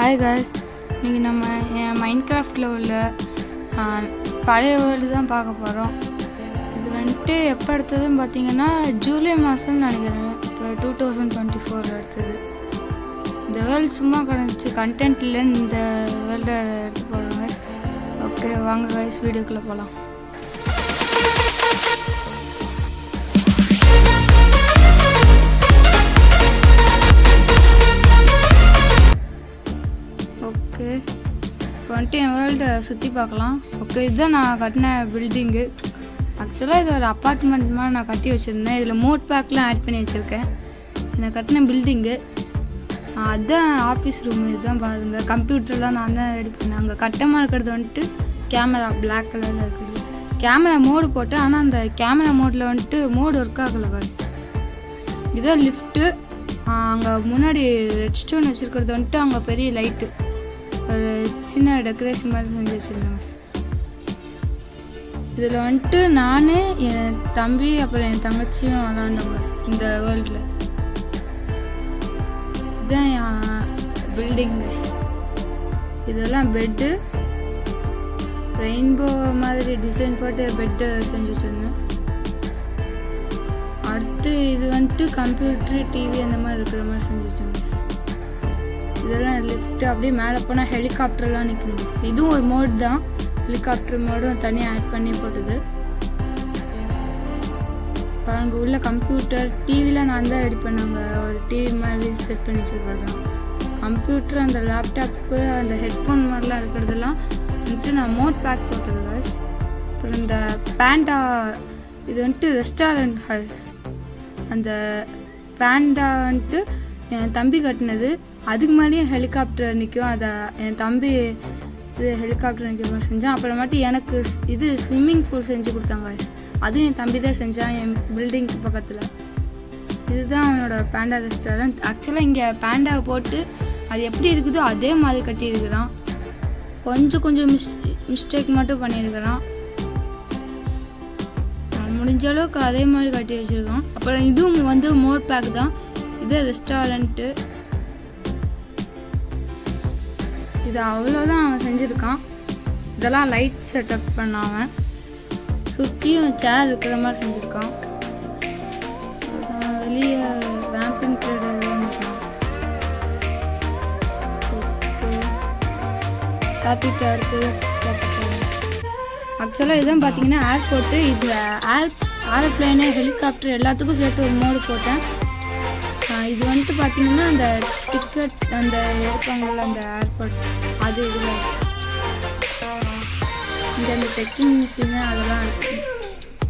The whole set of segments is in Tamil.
ஹாய் காய்ஸ், இன்றைக்கி நம்ம என் மைன்கிராஃப்டில் உள்ள பழைய வேர்ல்டு தான் பார்க்க போகிறோம். இது வந்துட்டு எப்போ எடுத்ததுன்னு பார்த்தீங்கன்னா ஜூலை மாதம்னு நினைக்கிறேன். இப்போ 2024 எடுத்தது. இந்த வேர்ல்டு சும்மா கிடந்துச்சு, கண்டென்ட் இல்லைன்னு இந்த வேர்ல்டை எடுத்து போடுறோம் காய்ஸ். ஓகே வாங்க காய்ஸ், வீடியோக்குள்ளே போகலாம். ஓகே, இப்போ வந்துட்டு என் வேர்ல்டை சுற்றி பார்க்கலாம். ஓகே, இதுதான் நான் கட்டின பில்டிங்கு. ஆக்சுவலாக இது ஒரு அப்பார்ட்மெண்ட் மாதிரி நான் கட்டி வச்சுருந்தேன். இதில் மோட் பேக்லாம் ஆட் பண்ணி வச்சுருக்கேன். நான் கட்டின பில்டிங்கு அதுதான் ஆஃபீஸ் ரூமு. இதுதான் பாருங்கள், கம்ப்யூட்டர்லாம் நான் தான் ரெடி பண்ணேன். அங்கே கட்டமாக இருக்கிறது வந்துட்டு கேமரா, பிளாக் கலரில் இருக்குது. கேமரா மோடு போட்டேன், ஆனால் அந்த கேமரா மோடில் வந்துட்டு மோடு ஒர்க் ஆகலை காய்ஸ். இதுதான் லிஃப்ட்டு. அங்கே முன்னாடி ரெட் ஸ்டோன் வச்சுருக்கிறது வந்துட்டு அங்கே பெரிய லைட்டு, ஒரு சின்ன டெக்கரேஷன் மாதிரி செஞ்சு வச்சுருந்தாங்க. இதில் வந்துட்டு நான், என் தம்பி, அப்புறம் என் தங்கச்சியும் விளாண்டோங்க இந்த வேர்ல்டில். இதுதான் என் பில்டிங். இதெல்லாம் பெட்டு, ரெயின்போ மாதிரி டிசைன் போட்டு பெட்டு செஞ்சு வச்சுருந்தேன். அடுத்து இது வந்துட்டு கம்ப்யூட்ரு, டிவி அந்த மாதிரி இருக்கிற மாதிரி செஞ்சு வச்சுருந்தேன். இதெல்லாம் லிஃப்ட்டு. அப்படியே மேலே போனால் ஹெலிகாப்டர்லாம் நிற்கும். இதுவும் ஒரு மோட் தான், ஹெலிகாப்டர் மோடும் தனியாக ஆட் பண்ணி போட்டது. அங்கே உள்ள கம்ப்யூட்டர், டிவிலாம் நான் தான் ரெடி பண்ணாங்க. ஒரு டிவி மாதிரி செட் பண்ணி வச்சுருக்கிறது தான் கம்ப்யூட்டர். அந்த லேப்டாப்பு, அந்த ஹெட்ஃபோன் மாதிரிலாம் இருக்கிறதெல்லாம் வந்துட்டு நான் மோட் பேக் போட்டது காய்ஸ். அப்புறம் இந்த பேண்டா, இது வந்துட்டு ரெஸ்டாரண்ட் ஹவுஸ். அந்த பேண்டா வந்துட்டு என் தம்பி கட்டினது. அதுக்கு மேலேயே ஹெலிகாப்டர் நிற்கும். அதை என் தம்பி இது ஹெலிகாப்டர் நிற்கிற மாதிரி செஞ்சான். அப்புறமாட்டி எனக்கு இது ஸ்விம்மிங் பூல் செஞ்சு கொடுத்தாங்க காய்ஸ். அதுவும் என் தம்பி தான் செஞ்சான் என் பில்டிங்க்கு பக்கத்தில். இதுதான் அவனோட பேண்டா ரெஸ்டாரண்ட். ஆக்சுவலாக இங்கே பேண்டாவை போட்டு அது எப்படி இருக்குதோ அதே மாதிரி கட்டியிருக்கிறான். கொஞ்சம் மிஸ்டேக் மட்டும் பண்ணியிருக்கிறான். முடிஞ்ச அளவுக்கு அதே மாதிரி கட்டி வச்சுருக்கான். அப்புறம் இதுவும் வந்து மோட் பேக் தான். இது ரெஸ்டாரண்ட்டு. இது அவ்வளோதான் அவன் செஞ்சுருக்கான். இதெல்லாம் லைட் செட்டப் பண்ணாமல் சுற்றியும் சேர் இருக்கிற மாதிரி செஞ்சுருக்கான். வெளியே வேம்பிங் ட்ரேடர் ஓகே சாத்திட்டு அடுத்தது. ஆக்சுவலாக இதுதான் பார்த்தீங்கன்னா ஏர்போர்ட்டு. இது ஏரோப்ளைனு, ஹெலிகாப்டர் எல்லாத்துக்கும் சேர்த்து ஒரு மோடு போட்டேன். இது வந்துட்டு பார்த்தீங்கன்னா அந்த டிக்கெட் அந்த எடுப்பாங்கள்ல அந்த ஏர்போர்ட், அது இதில் இங்கே அந்த செக்கிங் மிஷினு அதெல்லாம் இருக்குது.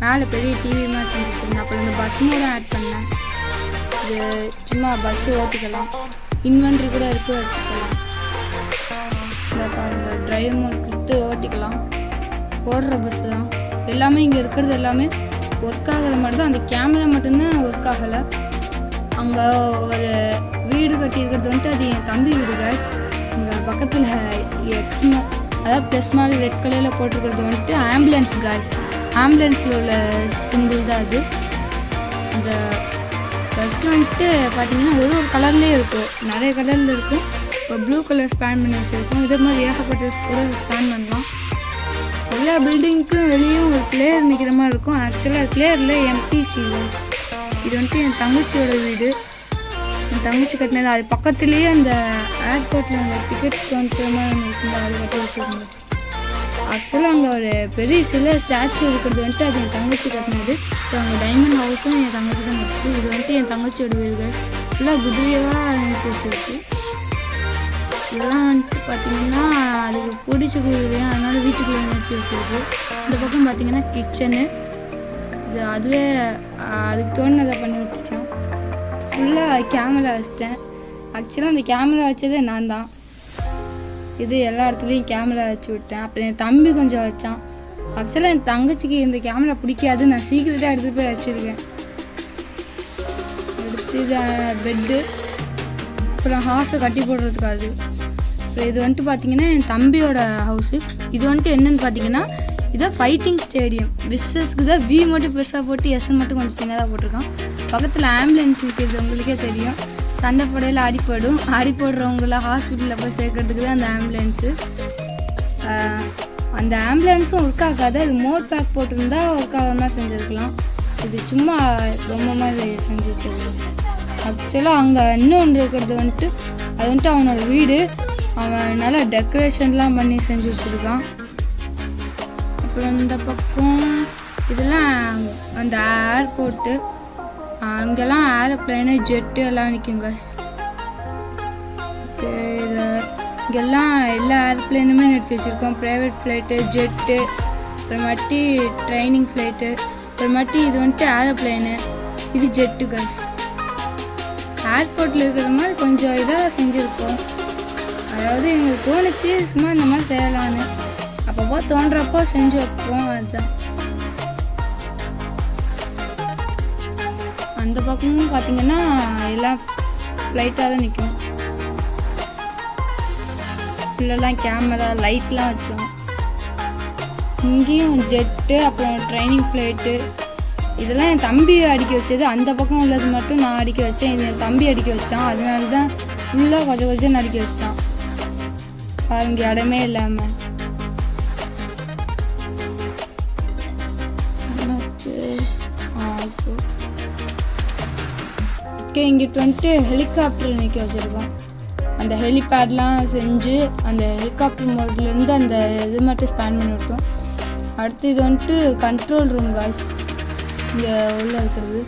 மேலே பெரிய டிவி மாதிரி செஞ்சு வச்சுருந்தேன். அப்புறம் இந்த பஸ் மோடும் ஆட் பண்ணேன். இது சும்மா பஸ்ஸு ஓட்டிக்கலாம், இன்வென்ட்ரி கூட இருக்க வச்சுக்கலாம். இந்த பாருங்கள், டிரைவ் மோட் கொடுத்து ஓட்டிக்கலாம். ஓடுற பஸ்ஸு தான் எல்லாமே. இங்கே இருக்கிறது எல்லாமே ஒர்க் ஆகிற மாதிரி தான். அந்த கேமரா மட்டும்தான் ஒர்க் ஆகலை. அங்கே ஒரு வீடு கட்டியிருக்கிறது வந்துட்டு அது என் தம்பி வீடு காய்ஸ். இங்கே பக்கத்தில் அதாவது ப்ளஸ் மாதிரி ரெட் கலரில் போட்டிருக்கிறது வந்துட்டு ஆம்புலன்ஸ் காய்ஸ். ஆம்புலன்ஸில் உள்ள சிம்பிள் தான் அது. அந்த பஸ் வந்துட்டு பார்த்தீங்கன்னா ஒரு கலர்லேயே இருக்கும், நிறைய கலரில் இருக்கும். இப்போ ப்ளூ கலர் ஸ்பேன் பண்ணி வச்சுருக்கோம். இதே மாதிரி ஏகப்பட்ட கூட ஸ்பேன் பண்ணலாம். எல்லா பில்டிங்க்கும் வெளியும் ஒரு பிளேயர் நிற்கிற மாதிரி இருக்கும். ஆக்சுவலாக பிளேயரில் எம்டிசி காய்ஸ். இது வந்துட்டு என் தங்கச்சியோட வீடு. என் தங்கச்சி கட்டினது. அது பக்கத்துலேயே அந்த ஏர்போர்ட்டில் அந்த டிக்கெட் கவுண்டர் மாதிரி இருக்குங்க, அது கட்டி வச்சுருந்தேன். ஆக்சுவலாக அங்கே ஒரு பெரிய சில ஸ்டாச்சு இருக்கிறது வந்துட்டு அது என் தங்கச்சி கட்டினது. அப்புறம் அங்கே டைமண்ட் ஹவுஸும் என் தங்கச்சி தான் கட்டுச்சு. இது வந்துட்டு என் தங்கச்சியோட வீடு. ஃபுல்லாக குதிரையாக நிறுத்தி வச்சுருக்கு. இதெல்லாம் வந்துட்டு பார்த்திங்கன்னா அதுக்கு பிடிச்ச குதிரையாக, அதனால் வீட்டுக்குள்ளே நிறுத்தி வச்சுருக்கு. இந்த பக்கம் பார்த்திங்கன்னா கிச்சனு. இது அதுவே அதுக்கு தோணுனதை பண்ணி விட்டுச்சான். ஃபுல்லாக கேமரா வச்சிட்டேன். ஆக்சுவலாக அந்த கேமரா வச்சதே நான் தான். இது எல்லா இடத்துலையும் கேமரா வச்சு விட்டேன். அப்புறம் என் தம்பி கொஞ்சம் வச்சான். ஆக்சுவலாக என் தங்கச்சிக்கு இந்த கேமரா பிடிக்காது, நான் சீக்கிரட்டாக எடுத்துகிட்டு போய் வச்சுருக்கேன். அடுத்து இது பெட்டு, அப்புறம் ஹார்ஸை கட்டி போடுறதுக்கு அது. அப்புறம் இது வந்துட்டு பார்த்திங்கன்னா என் தம்பியோட ஹவுஸு. இது வந்துட்டு என்னென்னு பார்த்தீங்கன்னா இதான் ஃபைட்டிங் ஸ்டேடியம். விஸ்ஸஸ்க்கு தான் வி மட்டும் பெருசாக போட்டு எஸ் மட்டும் கொஞ்சம் சின்னதாக போட்டிருக்கான். பக்கத்தில் ஆம்புலன்ஸ் நிற்கிறது உங்களுக்கே தெரியும். சண்டை போடையில் அடிப்படுறவங்கள ஹாஸ்பிட்டலில் போய் சேர்க்கறதுக்கு தான் அந்த ஆம்புலன்ஸு. அந்த ஆம்புலன்ஸும் ஒர்க் ஆகாது, அது மோட் பேக் போட்டிருந்தா ஒர்க் ஆகிற மாதிரி செஞ்சுருக்கலாம். இது சும்மா ரொம்ப மாதிரி செஞ்சு வச்சிருக்கு. ஆக்சுவலாக அங்கே இன்னொன்று இருக்கிறது வந்துட்டு அது வந்துட்டு அவனோட வீடு. அவன் நல்லா டெக்கரேஷன்லாம் பண்ணி செஞ்சு வச்சுருக்கான். அப்புறம் இந்த பக்கம் இதெல்லாம் அந்த ஏர்போர்ட்டு, அங்கெல்லாம் ஏரோப்ளைனு ஜெட்டு எல்லாம் நிற்குங்க. இது இங்கெல்லாம் எல்லா ஏரோப்ளைனுமே நிறுத்தி வச்சுருக்கோம். ப்ரைவேட் ஃப்ளைட்டு, ஜெட்டு, அப்புறமாட்டி ட்ரைனிங் ஃப்ளைட்டு, அப்புறமாட்டி இது வந்துட்டு ஏரோப்ளைனு, இது ஜெட்டு கைஸ். ஏர்போர்ட்டில் இருக்கிற மாதிரி கொஞ்சம் இதாக செஞ்சுருக்கோம். அதாவது எங்களுக்கு தோணுச்சு சும்மா இந்த மாதிரி செய்யலான்னு, அப்பப்போ தோன்றப்போ செஞ்சு வைப்போம். அதுதான். அந்த பக்கமும் பார்த்தீங்கன்னா எல்லாம் ஃப்ளைட்டாக தான் நிற்கும். ஃபுல்லெல்லாம் கேமரா லைட்லாம் வச்சோம். இங்கேயும் ஜெட்டு, அப்புறம் ட்ரைனிங் ஃப்ளைட்டு, இதெல்லாம் என் தம்பி அடிக்க வச்சது. அந்த பக்கம் உள்ளது மட்டும் நான் அடிக்க வச்சேன், இது என் தம்பி அடிக்க வச்சான். அதனால தான் ஃபுல்லாக கொஞ்சம் கொஞ்சம் அடிக்க வச்சிட்டான். பாருங்க இடமே இல்லாமல். ஓகே, இங்கிட்டு வந்துட்டு ஹெலிகாப்டர் நிற்க வச்சுருக்கோம். அந்த ஹெலிபேட்லாம் செஞ்சு அந்த ஹெலிகாப்டர் மோட்லேருந்து அந்த இது மட்டும் ஸ்பேன் பண்ணி விட்டோம். அடுத்து இது வந்துட்டு கண்ட்ரோல் ரூம் காய்ஸ். இங்கே உள்ளே இருக்கிறது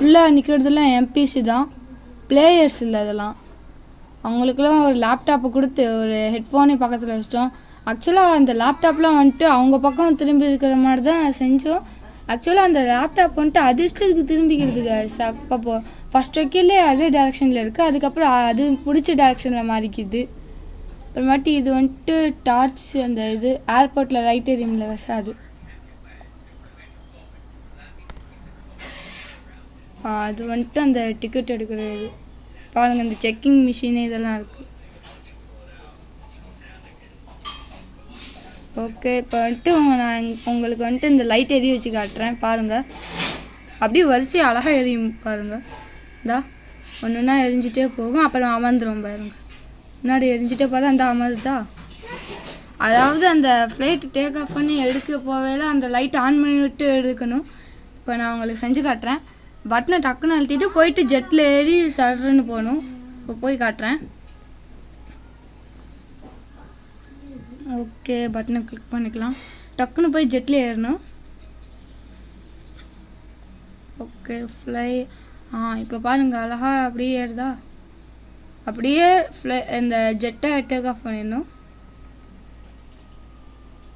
உள்ளே நிற்கிறதுலாம் எம்பிசி தான், பிளேயர்ஸ் இல்லை. அதெல்லாம் அவங்களுக்குலாம் ஒரு லேப்டாப்பை கொடுத்து ஒரு ஹெட்ஃபோனே பக்கத்தில் வச்சிட்டோம். ஆக்சுவலாக அந்த லேப்டாப்லாம் வந்துட்டு அவங்க பக்கம் திரும்பி இருக்கிற மாதிரி தான் செஞ்சோம். ஆக்சுவலாக அந்த லேப்டாப் வந்துட்டு அதிர்ஷ்டத்துக்கு திரும்பிக்கிறதுக்கு அப்போ ஃபஸ்ட் வைக்கலே அதே டேரெக்ஷனில் இருக்குது, அதுக்கப்புறம் அது பிடிச்ச டேரெக்ஷனில் மாறிக்குது. அப்புறமாட்டி இது வந்துட்டு டார்ச், அந்த இது ஏர்போர்ட்டில் லைட் எரியும்ல அது. அது வந்துட்டு அந்த டிக்கெட் எடுக்கிற இது. பாருங்கள், இந்த செக்கிங் மிஷின் இதெல்லாம் இருக்குது. ஓகே, இப்போ வந்துட்டு நான் உங்களுக்கு வந்துட்டு இந்த லைட் எரிய வச்சு காட்டுறேன். பாருங்கள், அப்படியே வரிசையாக அழகாக எரியும் பாருங்கள். இந்தா ஒன்றுன்னா எரிஞ்சிட்டே போகும், அப்புறம் அமர்ந்துடும் பாருங்கள். முன்னாடி எரிஞ்சிட்டே பார்த்தா அந்த அமர்ந்தா. அதாவது அந்த ஃப்ளைட் டேக் ஆஃப் பண்ணி எடுக்க போவேல அந்த லைட் ஆன் பண்ணி விட்டு எடுக்கணும். இப்போ நான் உங்களுக்கு செஞ்சு காட்டுறேன். பட்டனை டக்குன்னு அழுத்திட்டு போயிட்டு ஜெட்டில் ஏறி சடுன்னு போகணும். இப்போ போய் காட்டுறேன். ஓகே, பட்டனை கிளிக் பண்ணிக்கலாம். டக்குன்னு போய் ஜெட்டில் ஏறணும். Okay, fly. இப்போ பாருங்கள் அழகாக அப்படியே ஏறுதா. அப்படியே இந்த ஜெட்டை டேக் ஆஃப் பண்ணிடணும்.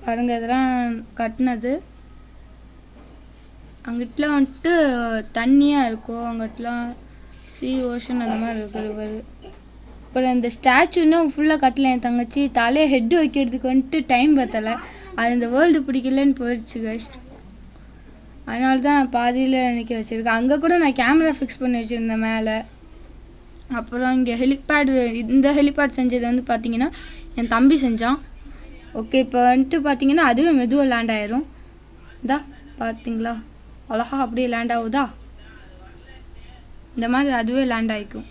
பாருங்கள், இதெல்லாம் கட்டினது. அங்கிட்டலாம் வந்துட்டு தண்ணியாக இருக்கும், அங்கிட்டலாம் ஓஷன் அந்த மாதிரி இருக்குது. அப்புறம் இந்த ஸ்டாச்சு இன்னும் ஃபுல்லாக கட்டலை. என் தங்கச்சி தலையை ஹெட்டு வைக்கிறதுக்கு வந்துட்டு டைம் பற்றலை. அது இந்த வேர்ல்டு பிடிக்கலன்னு போயிடுச்சு கைஸ். அதனால தான் பாதியில் நிற்க வச்சுருக்கேன். அங்கே கூட நான் கேமரா ஃபிக்ஸ் பண்ணி வச்சுருந்தேன் மேலே. அப்புறம் இங்கே ஹெலிபேட், இந்த ஹெலிபேட் செஞ்சது வந்து பார்த்திங்கன்னா என் தம்பி செஞ்சான். ஓகே, இப்போ வந்துட்டு பார்த்திங்கன்னா அதுவே மெதுவாக லேண்ட் ஆயிரும். இதா பார்த்திங்களா, அழகாக அப்படியே லேண்ட் ஆகுதா. இந்த மாதிரி அதுவே லேண்ட் ஆகிக்கும்.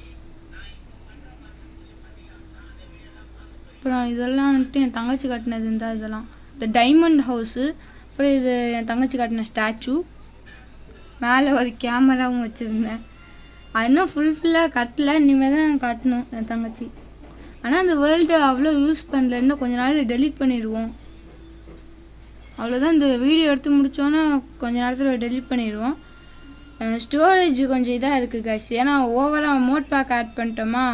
அப்புறம் இதெல்லாம் வந்துட்டு என் தங்கச்சி கட்டினது இருந்தால் இதெல்லாம் இந்த டைமண்ட் ஹவுஸு. அப்புறம் இது என் தங்கச்சி கட்டின ஸ்டாச்சு. மேலே ஒரு கேமராவும் வச்சுருந்தேன். அது இன்னும் ஃபுல்லாக கட்டலை, இனிமேல் தான் கட்டணும் என் தங்கச்சி. ஆனால் அந்த வேர்ல்டு அவ்வளோ யூஸ் பண்ணல, இன்னும் கொஞ்ச நாள் டெலீட் பண்ணிடுவோம். அவ்வளோதான், இந்த வீடியோ எடுத்து முடித்தோன்னா கொஞ்சம் நேரத்தில் டெலீட் பண்ணிடுவோம். ஸ்டோரேஜ் கொஞ்சம் இதாக இருக்குது கைஸ். ஏன்னா ஓவராக மோட் பேக் ஆட் பண்ணிட்டோமா,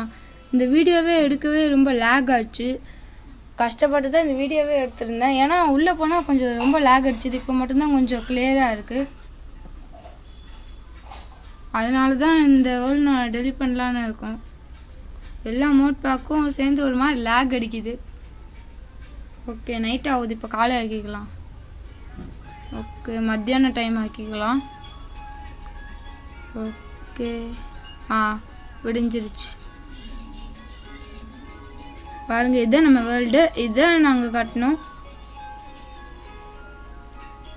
இந்த வீடியோவே எடுக்கவே ரொம்ப லேக் ஆச்சு. கஷ்டப்பட்டு தான் இந்த வீடியோவே எடுத்திருந்தேன். ஏன்னா உள்ளே போனால் கொஞ்சம் ரொம்ப லேக் அடிச்சுது. இப்போ மட்டும்தான் கொஞ்சம் கிளியராக இருக்குது. அதனால தான் இந்த வேர்ல்டு நான் டெலிட் பண்ணலான்னு இருக்கோம். எல்லா மோட் பேக்கும் சேர்ந்து ஒரு மாதிரி லேக் அடிக்குது. ஓகே, நைட் ஆகுது, இப்போ காலை ஆக்கிக்கலாம். ஓகே, மத்தியான டைம் ஆக்கிக்கலாம். ஓகே, விடிஞ்சிருச்சு. பாருங்கள், இதுதான் நம்ம வேர்ல்டு, இதான் நாங்கள் கட்டினோம்.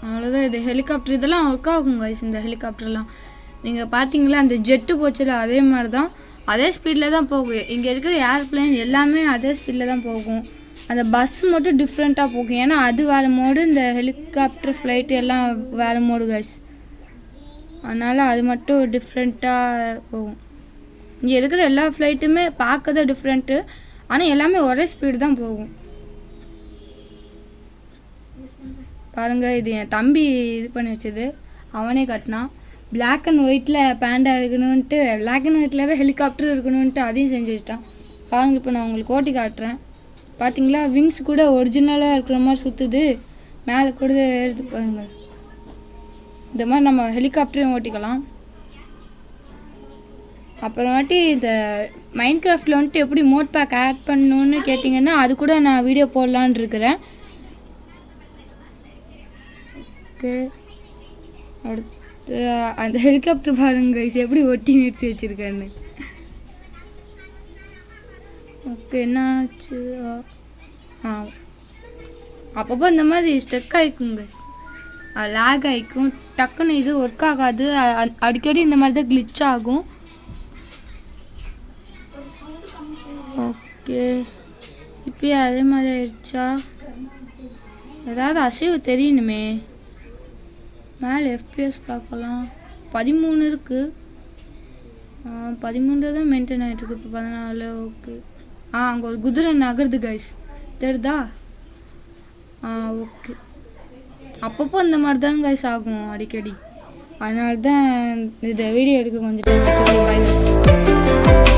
அவ்வளோதான். இது ஹெலிகாப்டர், இதெல்லாம் ஒர்க் ஆகும் கைஸ். இந்த ஹெலிகாப்டர்லாம் நீங்கள் பார்த்தீங்களா, அந்த ஜெட்டு போச்சுல அதே மாதிரி தான். அதே ஸ்பீடில் தான் போகும். இங்கே இருக்கிற ஏர்ப்ளைன் எல்லாமே அதே ஸ்பீடில் தான் போகும். அந்த பஸ் மட்டும் டிஃப்ரெண்ட்டாக போகும். ஏன்னா அது வேறு மோடு, இந்த ஹெலிகாப்டர் ஃப்ளைட் எல்லாம் வேறு மோடு கைஸ். அதனால் அது மட்டும் டிஃப்ரெண்ட்டாக போகும். இங்கே இருக்கிற எல்லா ஃப்ளைட்டுமே பார்க்க தான் டிஃப்ரெண்ட்டு, ஆனால் எல்லாமே ஒரே ஸ்பீடு தான் போகும். பாருங்கள், இது என் தம்பி இது பண்ணி வச்சது, அவனே கட்டினான். பிளாக் அண்ட் ஒயிட்டில் பேண்டா இருக்கணுன்ட்டு, பிளாக் அண்ட் ஒயிட்டில் தான் ஹெலிகாப்டர் இருக்கணுன்ட்டு அதையும் செஞ்சு வச்சிட்டான். பாருங்கள், இப்போ நான் உங்களுக்கு ஓட்டி காட்டுறேன். பார்த்தீங்களா, விங்ஸ் கூட ஒரிஜினலாக இருக்கிற மாதிரி சுற்றுது, மேலே கூட எடுத்து பாருங்கள். இந்த மாதிரி நம்ம ஹெலிகாப்டரையும் ஓட்டிக்கலாம். அப்புறமாட்டி இந்த மைண்ட் கிராஃப்டில் வந்துட்டு எப்படி மோட் பேக் ஆட் பண்ணணுன்னு கேட்டிங்கன்னா அது கூட நான் வீடியோ போடலான்னு இருக்கிறேன். அடுத்து அந்த ஹெலிகாப்டர் பாருங்க எப்படி ஒட்டி நிறுத்தி வச்சுருக்கேன்னு. ஓகே, என்னாச்சு? அப்பப்போ இந்த மாதிரி ஸ்டெக் ஆகிக்குங்க, லேக் ஆகிக்கும், டக்குன்னு இது ஒர்க் ஆகாது. அடிக்கடி இந்த மாதிரி தான் கிளிச் ஆகும். ஓகே, இப்போயே அதே மாதிரி ஆயிடுச்சா? ஏதாவது அசைவு தெரியணுமே. மேலே FPS பார்க்கலாம், 13 இருக்குது. 13 தான் மெயின்டைன் ஆகிட்டுருக்கு. இப்போ 14. ஓகே, அங்கே ஒரு குதிரை நகருது கைஸ், தெரியுதா? ஓகே, அப்பப்போ இந்த மாதிரி தான் கைஸ் ஆகும் அடிக்கடி. அதனால தான் இந்த வீடியோ எடுக்க கொஞ்சம் டைம் ஆச்சு. Bye guys.